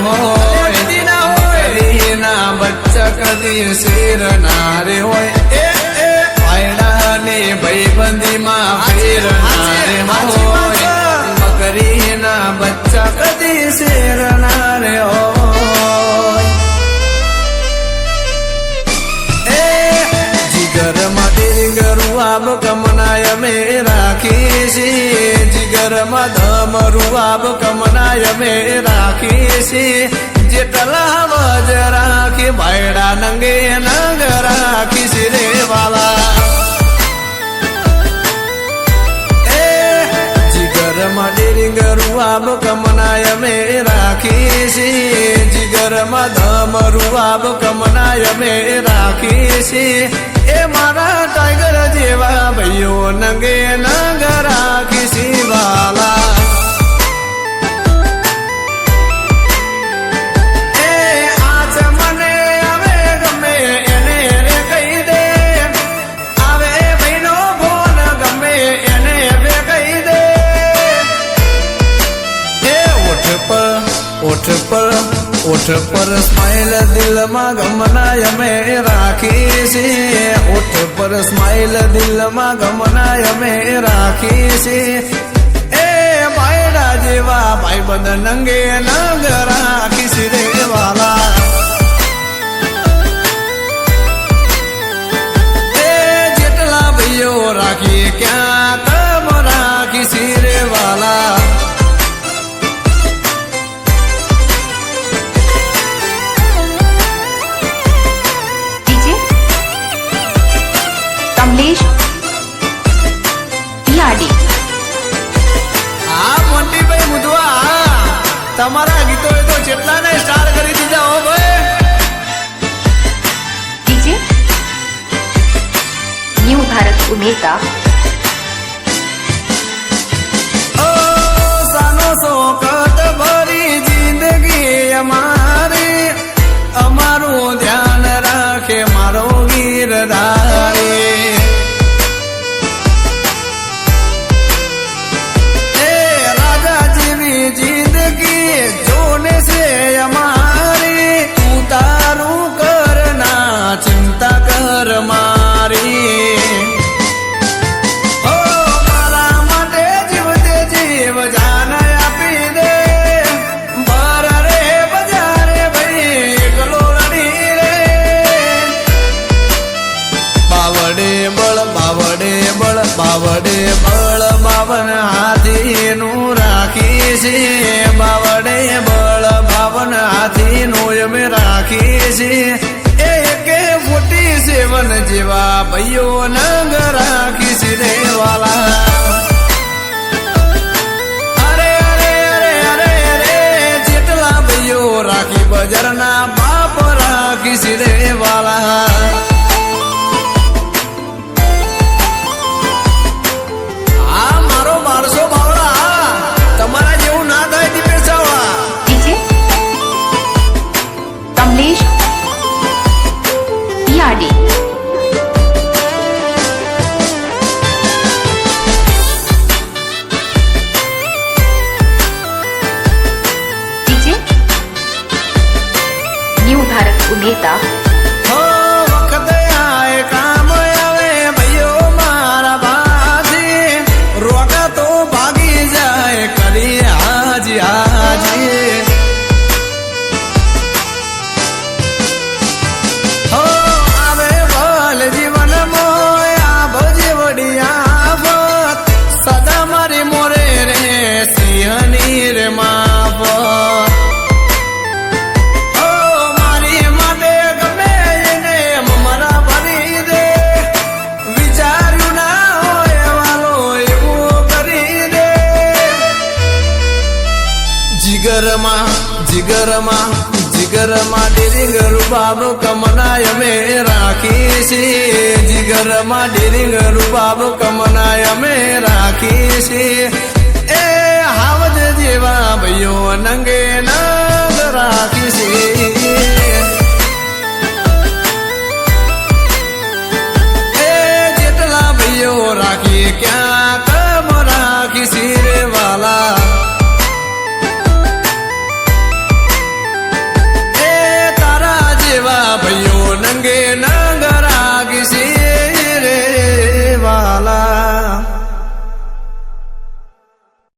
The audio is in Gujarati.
હોય ના બચ્ચા કદી શેર નારે હોય ભાઈડા ને ભાઈબંધીમાં ફેરનારે હોય બકરી ના બચ્ચા કદી શેર નારે હોય જીગર માટે ગરુઆબ કમનાય મે રાખી છે જીગર માં ધમ રૂઆબ કમનાય મે રાખી છે જેટલા વજ રાખી ભાઈડા નંગે નંગ રાખી છે રે વાલા જીગર માં ડેરિંગ રૂઆબ કમનાય મે રાખી છે જીગર માં ધમ રૂઆબ કમનાય મે રાખી છે એ મારા ટાઈગર જેવા ભાઈઓ નંગે નંગ રાખી છે વાલા ઓઠ પર સ્માઈલ દિલમાં ગમનાય મે રાખી છે ઓઠ પર સ્માઈલ દિલમાં ગમનાય મે રાખી છે એ ભાઈડા જેવા ભાઈબંધ નંગે નંગ રાખી છે રે વાલા એ જેટલા ભાઈઓ રાખી ક્યાં તમ રાખી છે રે વાલા કમલેશ પિયાડી હા મોન્ટીભાઈ મુદવા તમારા ગીતો તો જેટલા ને સ્ટાર કરી દીધા હો ભાઈ ડીજે ન્યૂ ભારત ઉમેતા ઓ સાનો સોકત ભરી જિંદગી અમારી અમારું ધ્યાન રાખે મારો ગીરધારી जिंदगी जोने से हमारी तू तारू करना चिंता कर मारी ओ मारा माटे जीवते जीव जान आपी दे बर रे बजारे भाई एकलो लड़ी रे बावड़े बळ बावड़े बळ बावड़े बळ बावन हाथी નું રાખી છે બાવડે બળ બાવન હાથી નું અમે રાખી છે એકે 47 જેવા ભાઈઓ નંગ રાખી છે રે વાલા અરે અરે અરે અરે અરે જેટલા ભાઈઓ રાખી બજારના બાપ રાખી છે રે વાલા કમલેશ પિયાડી ડીજે ન્યૂ ભારત ઉમેતા જીગરમાં ડેરિંગ રૂબાબ કમનાય મે રાખી છે જીગરમાં ડેરિંગ રૂબાબ કમનાય મે રાખી છે એ હાવજ જેવા ભાઈઓ નંગે નંગ રાખી છે એ જેટલા ભાઈઓ રાખી ક્યાં